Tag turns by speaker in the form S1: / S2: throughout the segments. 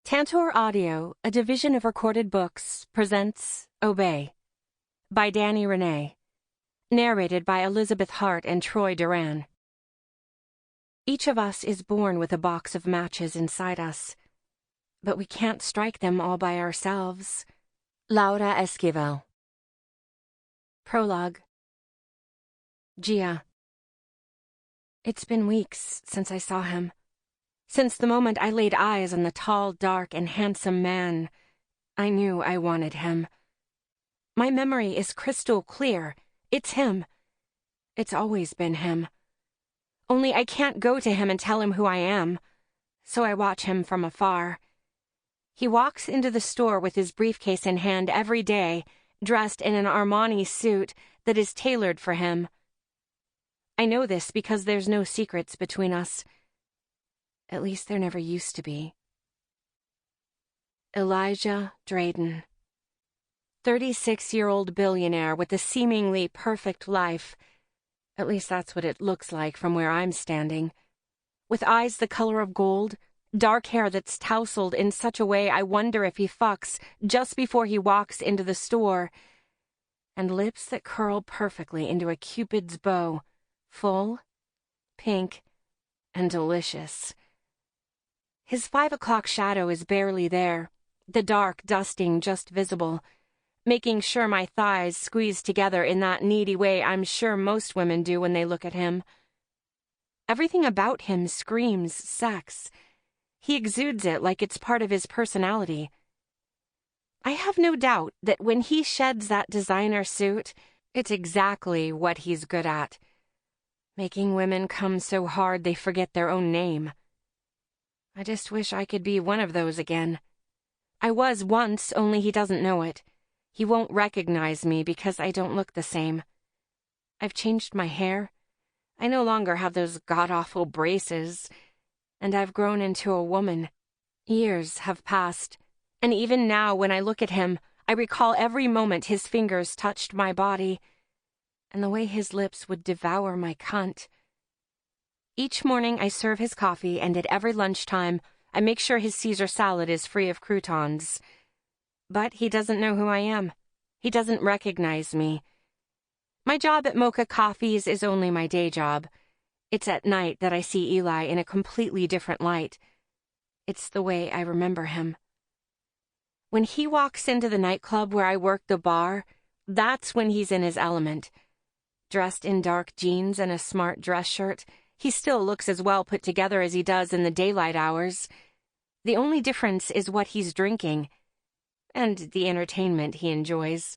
S1: Tantor Audio, a division of Recorded Books, presents Obey by Dani René, narrated by Elizabeth Hart and Troy Duran. Each of us is born with a box of matches inside us, but we can't strike them all by ourselves. Laura Esquivel. Prologue. Gia. It's been weeks since I saw him. Since the moment I laid eyes on the tall, dark, and handsome man, I knew I wanted him. My memory is crystal clear. It's him. It's always been him. Only I can't go to him and tell him who I am, so I watch him from afar. He walks into the store with his briefcase in hand every day, dressed in an Armani suit that is tailored for him. I know this because there's no secrets between us. At least there never used to be. Elijah Drayden. 36-year-old billionaire with a seemingly perfect life. At least that's what it looks like from where I'm standing. With eyes the color of gold, dark hair that's tousled in such a way I wonder if he fucks just before he walks into the store, and lips that curl perfectly into a cupid's bow, full, pink, and delicious. His 5 o'clock shadow is barely there, the dark dusting just visible, making sure my thighs squeeze together in that needy way I'm sure most women do when they look at him. Everything about him screams sex. He exudes it like it's part of his personality. I have no doubt that when he sheds that designer suit, it's exactly what he's good at. Making women come so hard they forget their own name. I just wish I could be one of those again. I was once, only he doesn't know it. He won't recognize me because I don't look the same. I've changed my hair. I no longer have those god-awful braces. And I've grown into a woman. Years have passed, and even now when I look at him, I recall every moment his fingers touched my body, and the way his lips would devour my cunt. Each morning I serve his coffee, and at every lunchtime I make sure his Caesar salad is free of croutons. But he doesn't know who I am. He doesn't recognize me. My job at Mocha Coffees is only my day job. It's at night that I see Eli in a completely different light. It's the way I remember him. When he walks into the nightclub where I work the bar, that's when he's in his element. Dressed in dark jeans and a smart dress shirt, he still looks as well put together as he does in the daylight hours. The only difference is what he's drinking, and the entertainment he enjoys.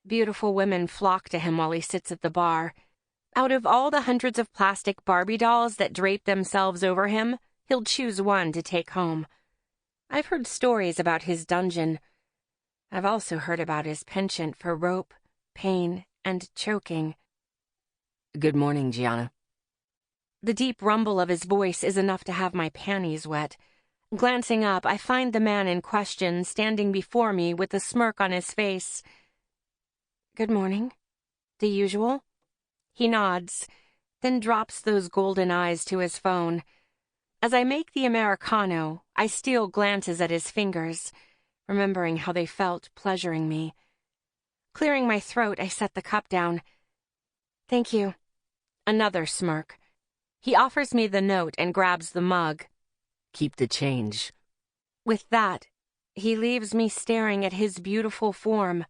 S1: Beautiful women flock to him while he sits at the bar. Out of all the hundreds of plastic Barbie dolls that drape themselves over him, he'll choose one to take home. I've heard stories about his dungeon. I've also heard about his penchant for rope, pain, and choking. Good morning, Gianna. The deep rumble of his voice is enough to have my panties wet. Glancing up, I find the man in question standing before me with a smirk on his face. Good morning. The usual? He nods, then drops those golden eyes to his phone. As I make the Americano, I steal glances at his fingers, remembering how they felt pleasuring me. Clearing my throat, I set the cup down. Thank you. Another smirk. He offers me the note and grabs the mug. Keep the change. With that, he leaves me staring at his beautiful form.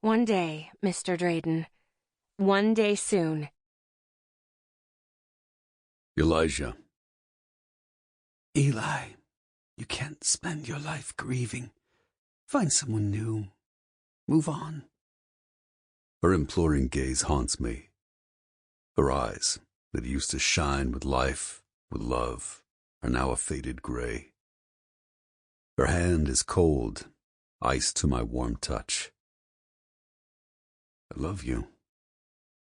S1: One day, Mr. Drayden. One day soon.
S2: Elijah. Eli, you can't spend your life grieving. Find someone new. Move on. Her imploring gaze haunts me. Her eyes, that used to shine with life, with love, are now a faded gray. Her hand is cold, ice to my warm touch. I love you.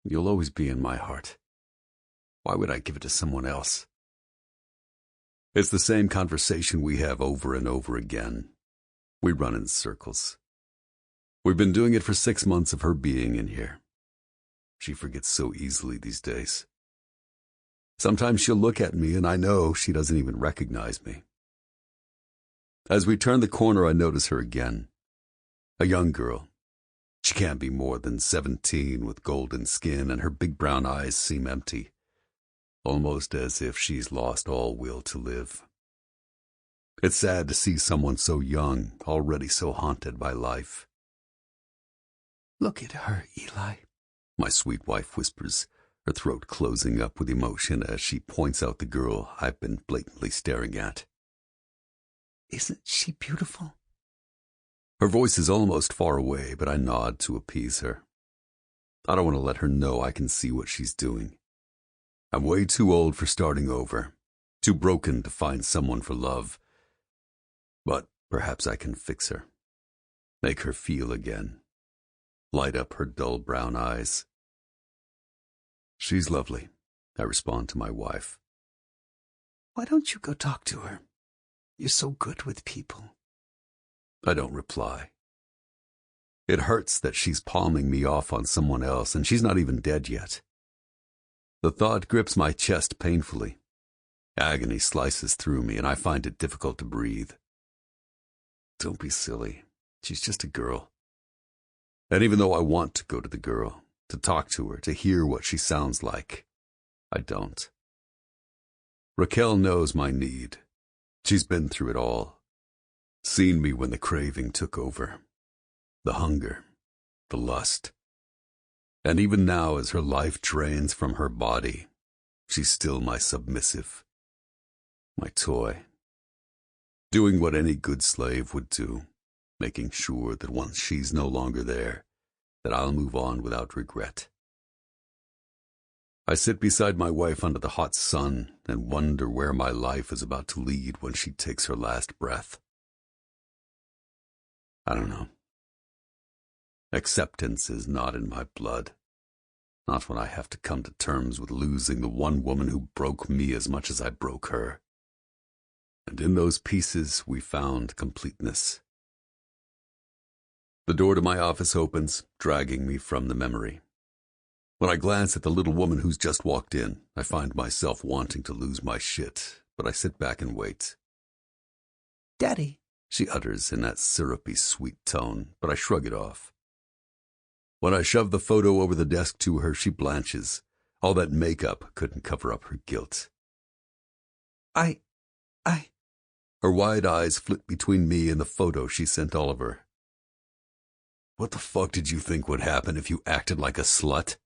S2: You'll always be in my heart. Why would I give it to someone else? It's the same conversation we have over and over again. We run in circles. We've been doing it for 6 months of her being in here. She forgets so easily these days. Sometimes she'll look at me and I know she doesn't even recognize me. As we turn the corner, I notice her again. A young girl. She can't be more than 17 with golden skin, and her big brown eyes seem empty, almost as if she's lost all will to live. It's sad to see someone so young, already so haunted by life. "Look at her, Eli," my sweet wife whispers, her throat closing up with emotion as she points out the girl I've been blatantly staring at. "Isn't she beautiful?" Her voice is almost far away, but I nod to appease her. I don't want to let her know I can see what she's doing. I'm way too old for starting over, too broken to find someone for love. But perhaps I can fix her, make her feel again, light up her dull brown eyes. "She's lovely," I respond to my wife. "Why don't you go talk to her? You're so good with people." I don't reply. It hurts that she's palming me off on someone else, and she's not even dead yet. The thought grips my chest painfully. Agony slices through me, and I find it difficult to breathe. Don't be silly. She's just a girl. And even though I want to go to the girl, to talk to her, to hear what she sounds like, I don't. Raquel knows my need. She's been through it all. Seen me when the craving took over. The hunger, the lust. And even now, as her life drains from her body, she's still my submissive, my toy. Doing what any good slave would do, making sure that once she's no longer there, that I'll move on without regret. I sit beside my wife under the hot sun and wonder where my life is about to lead when she takes her last breath. I don't know. Acceptance is not in my blood. Not when I have to come to terms with losing the one woman who broke me as much as I broke her. And in those pieces we found completeness. The door to my office opens, dragging me from the memory. When I glance at the little woman who's just walked in, I find myself wanting to lose my shit, but I sit back and wait. "Daddy," she utters in that syrupy, sweet tone, but I shrug it off. When I shove the photo over the desk to her, she blanches. All that makeup couldn't cover up her guilt. I... Her wide eyes flit between me and the photo she sent Oliver. "What the fuck did you think would happen if you acted like a slut?"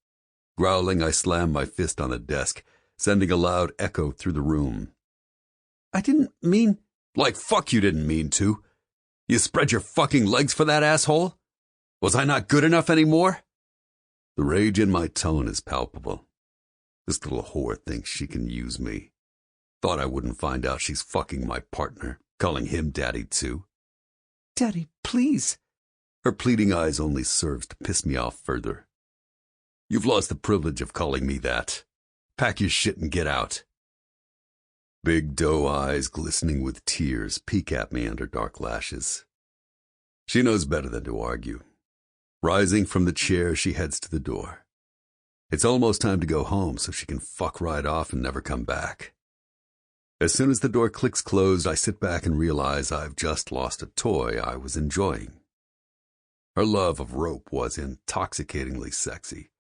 S2: Growling, I slam my fist on the desk, sending a loud echo through the room. "I didn't mean..." "Like fuck you didn't mean to. You spread your fucking legs for that asshole? Was I not good enough anymore?" The rage in my tone is palpable. This little whore thinks she can use me. Thought I wouldn't find out she's fucking my partner, calling him daddy too. "Daddy, please." Her pleading eyes only serves to piss me off further. "You've lost the privilege of calling me that. Pack your shit and get out." Big doe eyes glistening with tears peek at me under dark lashes. She knows better than to argue. Rising from the chair, she heads to the door. It's almost time to go home so she can fuck right off and never come back. As soon as the door clicks closed, I sit back and realize I've just lost a toy I was enjoying. Her love of rope was intoxicatingly sexy.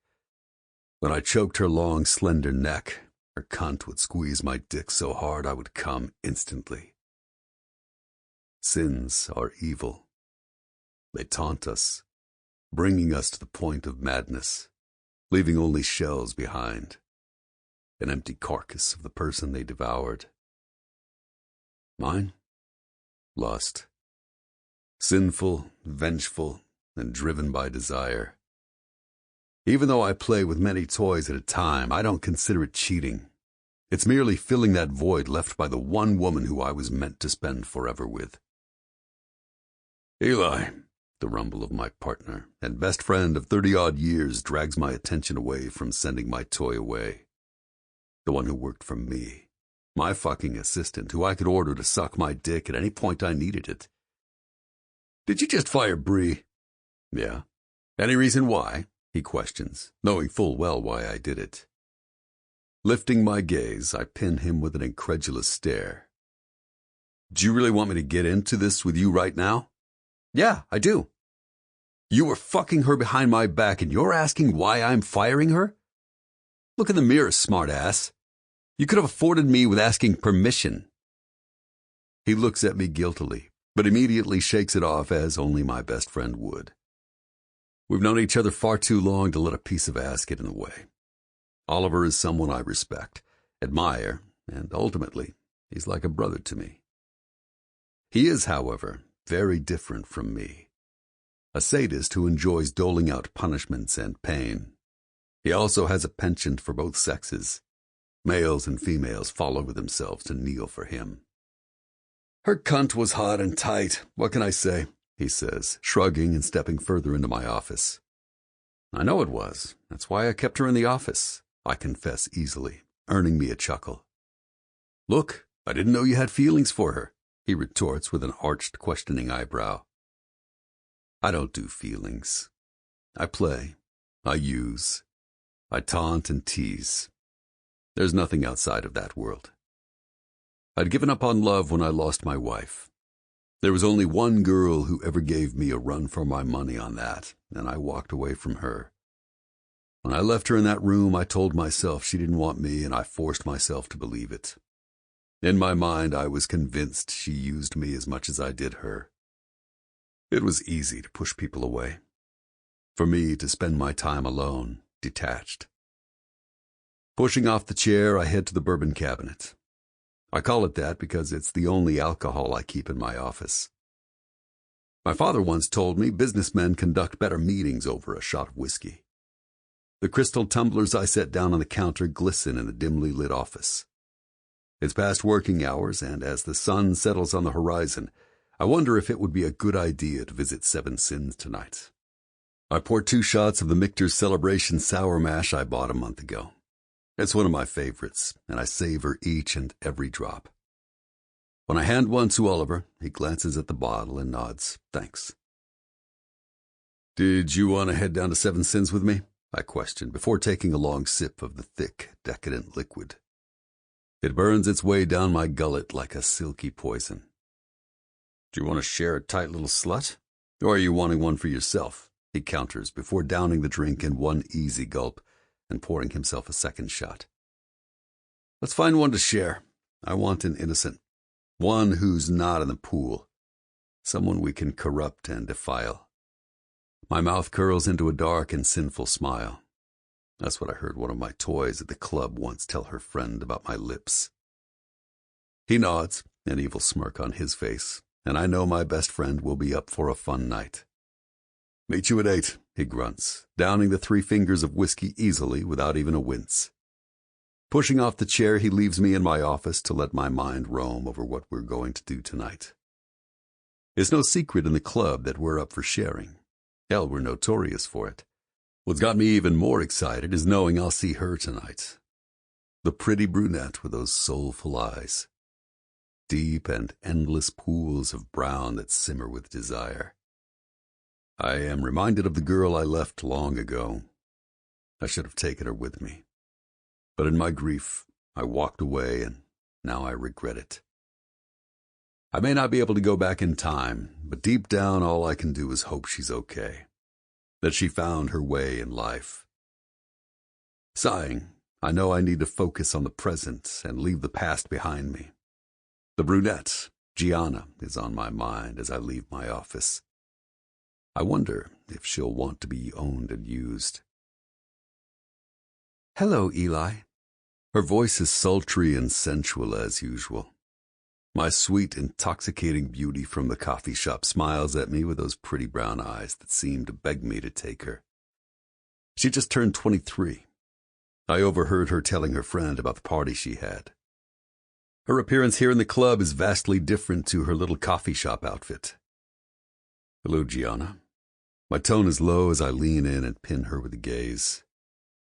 S2: When I choked her long, slender neck, her cunt would squeeze my dick so hard I would come instantly. Sins are evil. They taunt us, bringing us to the point of madness, leaving only shells behind, an empty carcass of the person they devoured. Mine? Lust. Sinful, vengeful, and driven by desire. Even though I play with many toys at a time, I don't consider it cheating. It's merely filling that void left by the one woman who I was meant to spend forever with. "Eli," the rumble of my partner and best friend of 30-odd years drags my attention away from sending my toy away. The one who worked for me. My fucking assistant, who I could order to suck my dick at any point I needed it. "Did you just fire Bree?" "Yeah." "Any reason why?" he questions, knowing full well why I did it. Lifting my gaze, I pin him with an incredulous stare. Do you really want me to get into this with you right now? Yeah, I do. You were fucking her behind my back and you're asking why I'm firing her? Look in the mirror, smartass. You could have afforded me with asking permission. He looks at me guiltily, but immediately shakes it off as only my best friend would. We've known each other far too long to let a piece of ass get in the way. Oliver is someone I respect, admire, and ultimately, he's like a brother to me. He is, however, very different from me. A sadist who enjoys doling out punishments and pain. He also has a penchant for both sexes. Males and females fall over themselves to kneel for him. Her cunt was hot and tight, what can I say? He says, shrugging and stepping further into my office. I know it was. That's why I kept her in the office, I confess easily, earning me a chuckle. Look, I didn't know you had feelings for her, he retorts with an arched, questioning eyebrow. I don't do feelings. I play. I use. I taunt and tease. There's nothing outside of that world. I'd given up on love when I lost my wife. There was only one girl who ever gave me a run for my money on that, and I walked away from her. When I left her in that room, I told myself she didn't want me, and I forced myself to believe it. In my mind, I was convinced she used me as much as I did her. It was easy to push people away. For me to spend my time alone, detached. Pushing off the chair, I head to the bourbon cabinet. I call it that because it's the only alcohol I keep in my office. My father once told me businessmen conduct better meetings over a shot of whiskey. The crystal tumblers I set down on the counter glisten in the dimly lit office. It's past working hours, and as the sun settles on the horizon, I wonder if it would be a good idea to visit Seven Sins tonight. I pour 2 shots of the Michter's Celebration Sour Mash I bought a month ago. It's one of my favorites, and I savor each and every drop. When I hand one to Oliver, he glances at the bottle and nods, thanks. Did you want to head down to Seven Sins with me? I questioned, before taking a long sip of the thick, decadent liquid. It burns its way down my gullet like a silky poison. Do you want to share a tight little slut? Or are you wanting one for yourself? He counters, before downing the drink in one easy gulp and pouring himself a second shot. Let's find one to share. I want an innocent. One who's not in the pool. Someone we can corrupt and defile. My mouth curls into a dark and sinful smile. That's what I heard one of my toys at the club once tell her friend about my lips. He nods, an evil smirk on his face, and I know my best friend will be up for a fun night. Meet you at 8, he grunts, downing the 3 fingers of whiskey easily without even a wince. Pushing off the chair, he leaves me in my office to let my mind roam over what we're going to do tonight. It's no secret in the club that we're up for sharing. Hell, we're notorious for it. What's got me even more excited is knowing I'll see her tonight. The pretty brunette with those soulful eyes. Deep and endless pools of brown that simmer with desire. I am reminded of the girl I left long ago. I should have taken her with me. But in my grief, I walked away, and now I regret it. I may not be able to go back in time, but deep down all I can do is hope she's okay. That she found her way in life. Sighing, I know I need to focus on the present and leave the past behind me. The brunette, Gianna, is on my mind as I leave my office. I wonder if she'll want to be owned and used. Hello, Eli. Her voice is sultry and sensual as usual. My sweet, intoxicating beauty from the coffee shop smiles at me with those pretty brown eyes that seem to beg me to take her. She just turned 23. I overheard her telling her friend about the party she had. Her appearance here in the club is vastly different to her little coffee shop outfit. Hello, Gianna. My tone is low as I lean in and pin her with a gaze.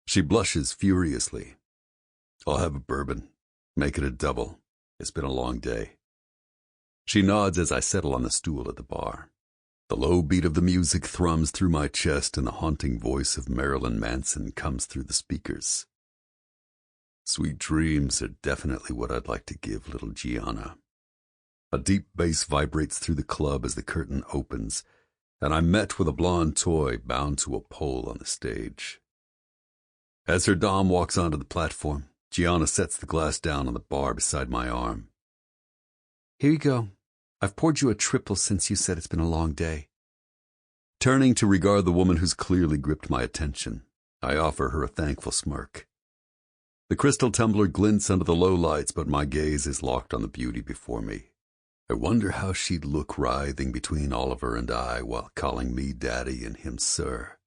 S2: She blushes furiously. I'll have a bourbon. Make it a double. It's been a long day. She nods as I settle on the stool at the bar. The low beat of the music thrums through my chest and the haunting voice of Marilyn Manson comes through the speakers. Sweet dreams are definitely what I'd like to give little Gianna. A deep bass vibrates through the club as the curtain opens, and I'm met with a blonde toy bound to a pole on the stage. As her dom walks onto the platform, Gianna sets the glass down on the bar beside my arm. "Here you go. I've poured you a triple since you said it's been a long day." Turning to regard the woman who's clearly gripped my attention, I offer her a thankful smirk. The crystal tumbler glints under the low lights, but my gaze is locked on the beauty before me. I wonder how she'd look writhing between Oliver and I while calling me daddy and him sir.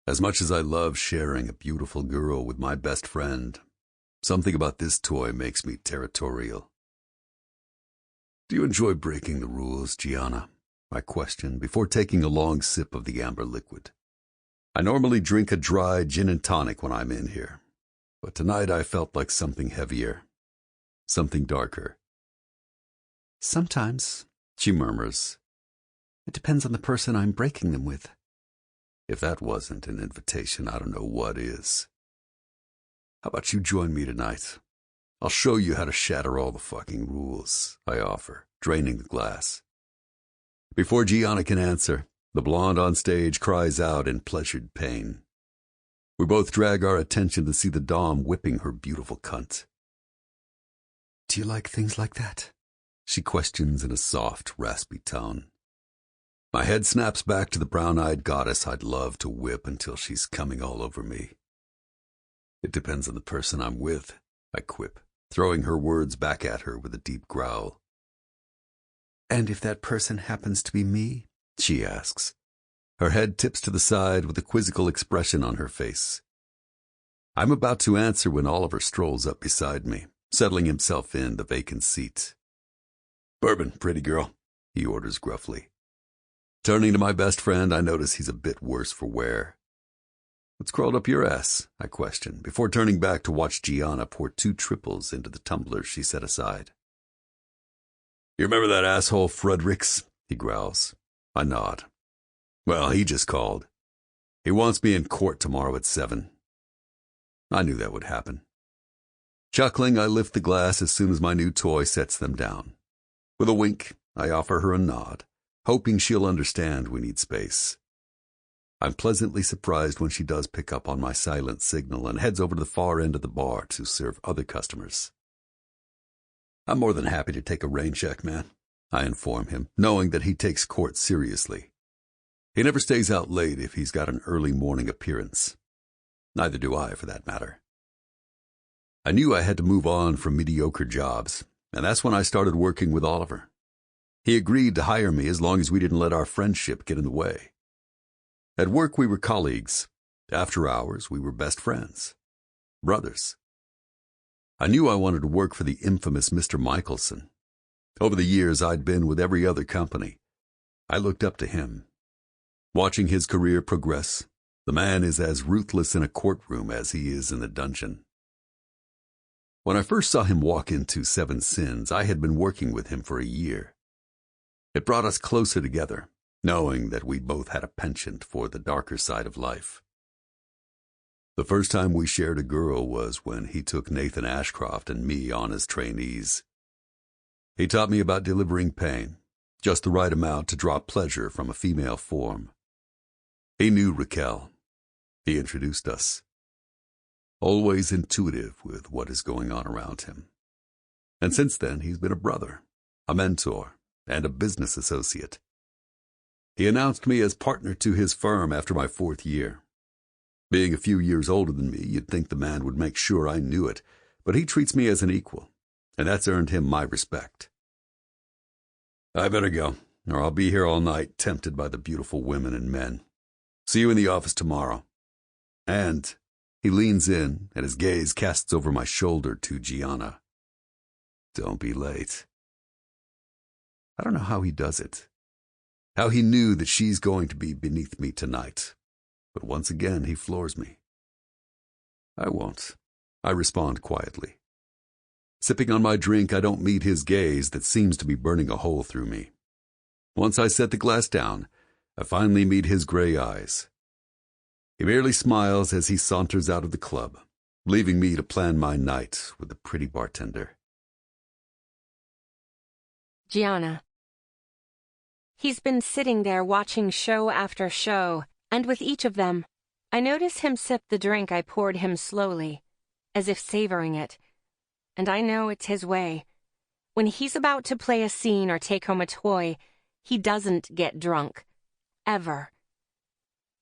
S2: As much as I love sharing a beautiful girl with my best friend, something about this toy makes me territorial. "Do you enjoy breaking the rules, Gianna?" I question before taking a long sip of the amber liquid. I normally drink a dry gin and tonic when I'm in here, but tonight I felt like something heavier, something darker.
S1: "Sometimes,"
S2: she murmurs.
S1: "it depends on the person I'm breaking them with."
S2: If that wasn't an invitation, I don't know what is. "How about you join me tonight? I'll show you how to shatter all the fucking rules," I offer, draining the glass. Before Gianna can answer, the blonde on stage cries out in pleasured pain. We both drag our attention to see the dom whipping her beautiful cunt.
S1: "Do you like things like that?"
S2: she questions in a soft, raspy tone. My head snaps back to the brown-eyed goddess I'd love to whip until she's coming all over me. "It depends on the person I'm with," I quip, throwing her words back at her with a deep growl.
S1: "And if that person happens to be me?"
S2: she asks. Her head tips to the side with a quizzical expression on her face. I'm about to answer when Oliver strolls up beside me, settling himself in the vacant seat. "Bourbon, pretty girl," he orders gruffly. Turning to my best friend, I notice he's a bit worse for wear. "What's crawled up your ass?" I question, before turning back to watch Gianna pour 2 triples into the tumbler she set aside. "You remember that asshole Fredericks?" he growls. I nod. "Well, he just called. He wants me in court tomorrow at 7. I knew that would happen. Chuckling, I lift the glass as soon as my new toy sets them down. With a wink, I offer her a nod, hoping she'll understand we need space. I'm pleasantly surprised when she does pick up on my silent signal and heads over to the far end of the bar to serve other customers. "I'm more than happy to take a rain check, man," I inform him, knowing that he takes court seriously. He never stays out late if he's got an early morning appearance. Neither do I, for that matter. I knew I had to move on from mediocre jobs, and that's when I started working with Oliver. He agreed to hire me as long as we didn't let our friendship get in the way. At work we were colleagues. After hours we were best friends. Brothers. I knew I wanted to work for the infamous Mr. Michelson. Over the years I'd been with every other company. I looked up to him. Watching his career progress, the man is as ruthless in a courtroom as he is in the dungeon. When I first saw him walk into 7 Sins, I had been working with him for a year. It brought us closer together, knowing that we both had a penchant for the darker side of life. The first time we shared a girl was when he took Nathan Ashcroft and me on as trainees. He taught me about delivering pain, just the right amount to draw pleasure from a female form. He knew Raquel. He introduced us. Always intuitive with what is going on around him. And since then, he's been a brother, a mentor, and a business associate. He announced me as partner to his firm after my 4th year. Being a few years older than me, you'd think the man would make sure I knew it, but he treats me as an equal, and that's earned him my respect. I better go, or I'll be here all night, tempted by the beautiful women and men. See you in the office tomorrow. And he leans in, and his gaze casts over my shoulder to Gianna. Don't be late. I don't know how he does it. How he knew that she's going to be beneath me tonight. But once again, he floors me. I won't. I respond quietly. Sipping on my drink, I don't meet his gaze that seems to be burning a hole through me. Once I set the glass down, I finally meet his gray eyes. He merely smiles as he saunters out of the club, leaving me to plan my night with the pretty bartender.
S1: Gianna. He's been sitting there watching show after show, and with each of them, I notice him sip the drink I poured him slowly, as if savoring it. And I know it's his way. When he's about to play a scene or take home a toy, he doesn't get drunk. Ever.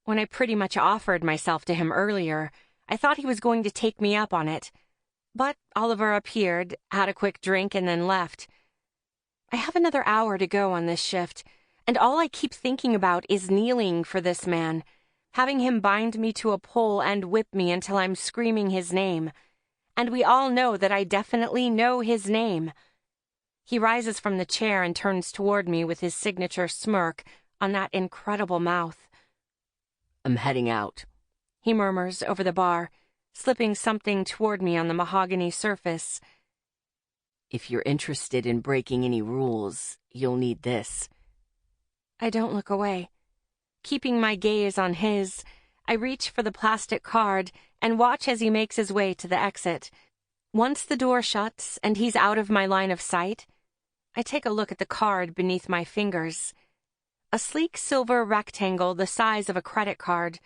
S1: When I pretty much offered myself to him earlier, I thought he was going to take me up on it. But Oliver appeared, had a quick drink, and then left. I have another hour to go on this shift, and all I keep thinking about is kneeling for this man, having him bind me to a pole and whip me until I'm screaming his name. And we all know that I definitely know his name. He rises from the chair and turns toward me with his signature smirk on that incredible mouth.
S3: "I'm heading out,"
S1: he murmurs over the bar, slipping something toward me on the mahogany surface.
S3: "If you're interested in breaking any rules, you'll need this."
S1: I don't look away. Keeping my gaze on his, I reach for the plastic card and watch as he makes his way to the exit. Once the door shuts and he's out of my line of sight, I take a look at the card beneath my fingers. A sleek silver rectangle the size of a credit card.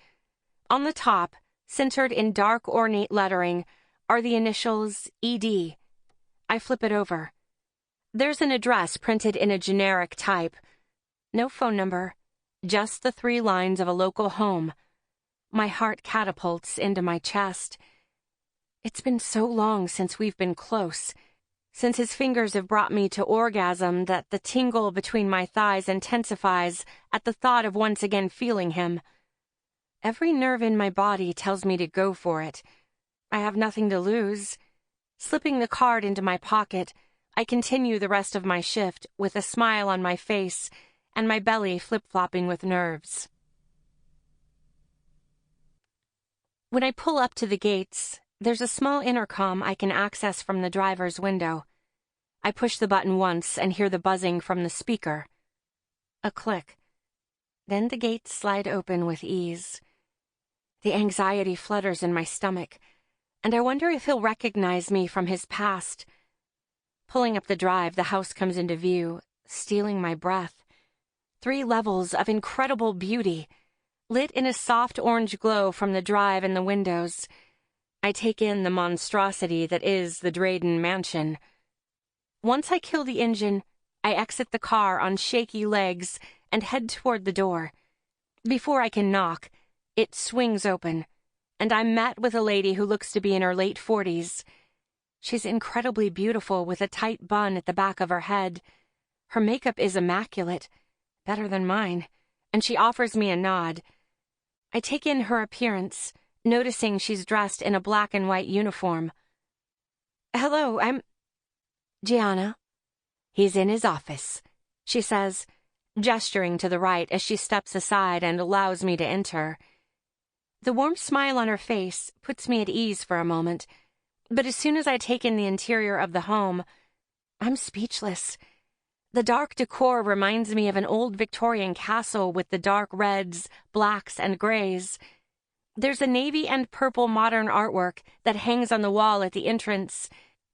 S1: On the top, centered in dark ornate lettering, are the initials ED. I flip it over. There's an address printed in a generic type. No phone number, just the 3 lines of a local home. My heart catapults into my chest. It's been so long since we've been close, since his fingers have brought me to orgasm that the tingle between my thighs intensifies at the thought of once again feeling him. Every nerve in my body tells me to go for it. I have nothing to lose. Slipping the card into my pocket, I continue the rest of my shift with a smile on my face and my belly flip-flopping with nerves. When I pull up to the gates, there's a small intercom I can access from the driver's window. I push the button once and hear the buzzing from the speaker. A click. Then the gates slide open with ease. The anxiety flutters in my stomach, and I wonder if he'll recognize me from his past. Pulling up the drive, the house comes into view, stealing my breath. 3 levels of incredible beauty, lit in a soft orange glow from the drive and the windows. I take in the monstrosity that is the Drayden mansion. Once I kill the engine, I exit the car on shaky legs and head toward the door. Before I can knock, it swings open, and I'm met with a lady who looks to be in her late 40s. She's incredibly beautiful with a tight bun at the back of her head. Her makeup is immaculate, better than mine, and she offers me a nod. I take in her appearance, noticing she's dressed in a black and white uniform. "Hello, I'm Gianna."
S3: "He's in his office,"
S1: she says, gesturing to the right as she steps aside and allows me to enter. The warm smile on her face puts me at ease for a moment, but as soon as I take in the interior of the home, I'm speechless. The dark decor reminds me of an old Victorian castle with the dark reds, blacks, and grays. There's a navy and purple modern artwork that hangs on the wall at the entrance,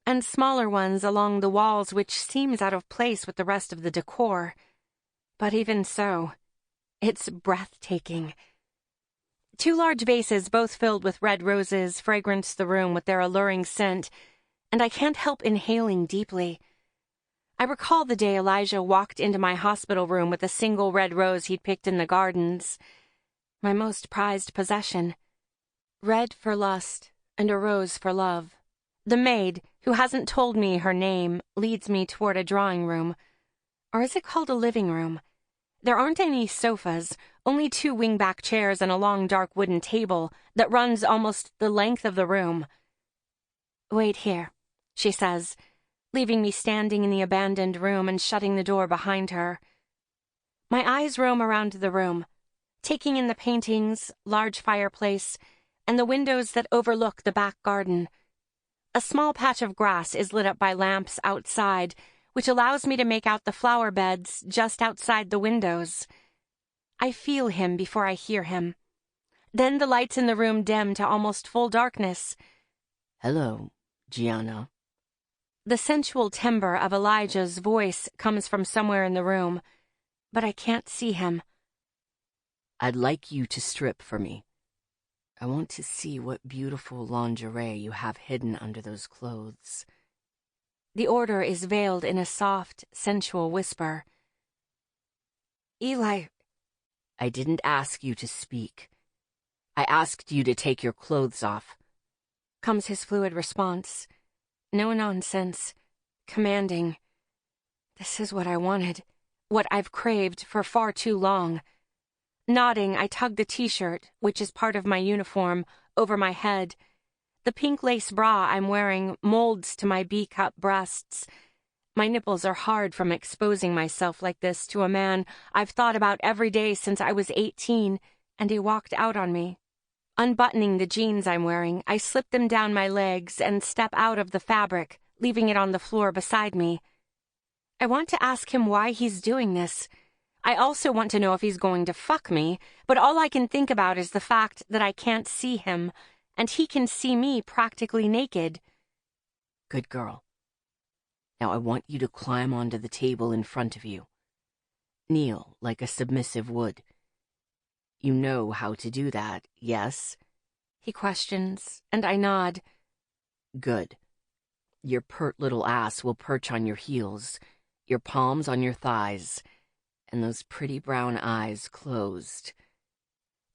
S1: and smaller ones along the walls which seems out of place with the rest of the decor. But even so, it's breathtaking. 2 large vases, both filled with red roses, fragrance the room with their alluring scent, and I can't help inhaling deeply. I recall the day Elijah walked into my hospital room with a single red rose he'd picked in the gardens. My most prized possession. Red for lust, and a rose for love. The maid, who hasn't told me her name, leads me toward a drawing room. Or is it called a living room? There aren't any sofas, only 2 wingback chairs and a long dark wooden table that runs almost the length of the room. "Wait here," she says, leaving me standing in the abandoned room and shutting the door behind her. My eyes roam around the room, taking in the paintings, large fireplace, and the windows that overlook the back garden. A small patch of grass is lit up by lamps outside, which allows me to make out the flower beds just outside the windows. I feel him before I hear him. Then the lights in the room dim to almost full darkness.
S3: "Hello, Gianna."
S1: The sensual timbre of Elijah's voice comes from somewhere in the room, but I can't see him.
S3: I'd like you to strip for me. I want to see what beautiful lingerie you have hidden under those clothes.
S1: The order is veiled in a soft, sensual whisper. Eli...
S3: I didn't ask you to speak. I asked you to take your clothes off.
S1: Comes his fluid response. No nonsense. Commanding. This is what I wanted. What I've craved for far too long. Nodding, I tug the t-shirt, which is part of my uniform, over my head. The pink lace bra I'm wearing molds to my B-cup breasts. My nipples are hard from exposing myself like this to a man I've thought about every day since I was 18, and he walked out on me. Unbuttoning the jeans I'm wearing, I slip them down my legs and step out of the fabric, leaving it on the floor beside me. I want to ask him why he's doing this. I also want to know if he's going to fuck me, but all I can think about is the fact that I can't see him, and he can see me practically naked.
S3: Good girl. Now I want you to climb onto the table in front of you. Kneel like a submissive would. You know how to do that, yes?
S1: He questions, and I nod.
S3: Good. Your pert little ass will perch on your heels, your palms on your thighs, and those pretty brown eyes closed.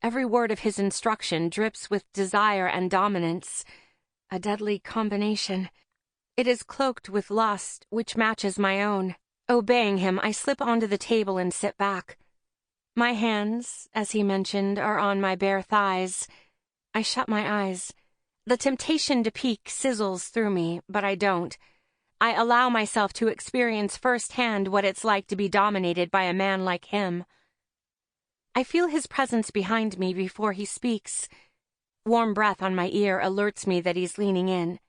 S1: Every word of his instruction drips with desire and dominance. A deadly combination. It is cloaked with lust, which matches my own. Obeying him, I slip onto the table and sit back. My hands, as he mentioned, are on my bare thighs. I shut my eyes. The temptation to peek sizzles through me, but I don't. I allow myself to experience firsthand what it's like to be dominated by a man like him. I feel his presence behind me before he speaks. Warm breath on my ear alerts me that he's leaning in.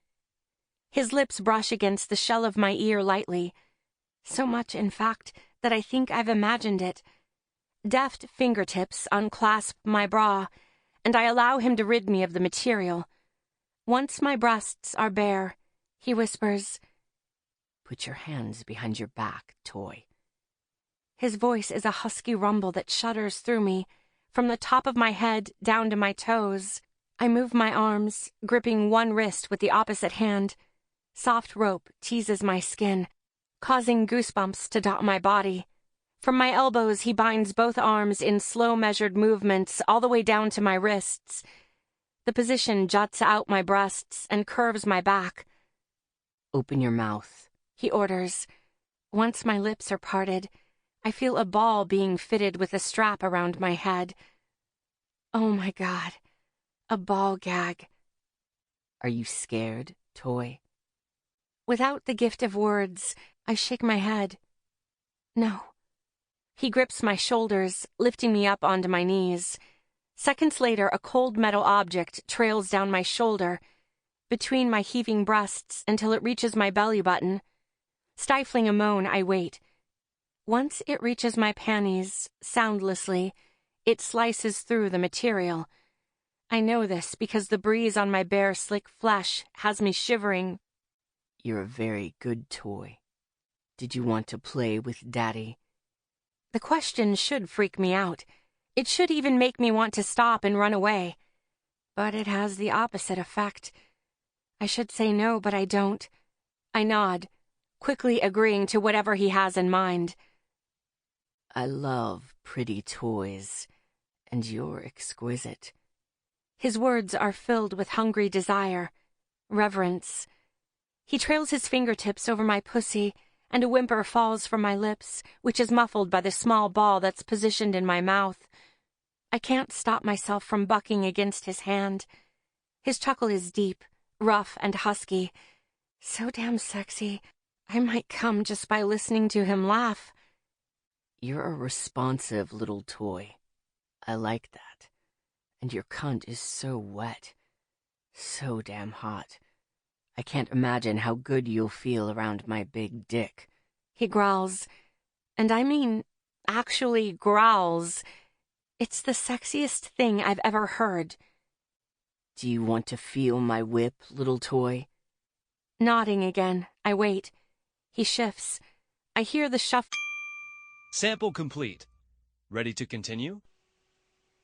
S1: His lips brush against the shell of my ear lightly. So much, in fact, that I think I've imagined it. Deft fingertips unclasp my bra, and I allow him to rid me of the material. Once my breasts are bare, he whispers,
S3: "Put your hands behind your back, toy."
S1: His voice is a husky rumble that shudders through me, from the top of my head down to my toes. I move my arms, gripping one wrist with the opposite hand. Soft rope teases my skin, causing goosebumps to dot my body. From my elbows, he binds both arms in slow measured movements all the way down to my wrists. The position juts out my breasts and curves my back.
S3: "Open your mouth,"
S1: he orders. Once my lips are parted, I feel a ball being fitted with a strap around my head. Oh my God, a ball gag.
S3: "Are you scared, toy?"
S1: Without the gift of words, I shake my head. No. He grips my shoulders, lifting me up onto my knees. Seconds later, a cold metal object trails down my shoulder, between my heaving breasts until it reaches my belly button. Stifling a moan, I wait. Once it reaches my panties, soundlessly, it slices through the material. I know this because the breeze on my bare, slick flesh has me shivering.
S3: "You're a very good toy. Did you want to play with Daddy?"
S1: The question should freak me out. It should even make me want to stop and run away. But it has the opposite effect. I should say no, but I don't. I nod, quickly agreeing to whatever he has in mind.
S3: "I love pretty toys, and you're exquisite."
S1: His words are filled with hungry desire, reverence. He trails his fingertips over my pussy, and a whimper falls from my lips, which is muffled by the small ball that's positioned in my mouth. I can't stop myself from bucking against his hand. His chuckle is deep, rough, and husky. So damn sexy. I might come just by listening to him laugh.
S3: "You're a responsive little toy. I like that. And your cunt is so wet. So damn hot. I can't imagine how good you'll feel around my big dick."
S1: He growls. And I mean, actually growls. It's the sexiest thing I've ever heard.
S3: "Do you want to feel my whip, little toy?"
S1: Nodding again, I wait. He shifts. I hear the shuffle.
S4: Sample complete. Ready to continue?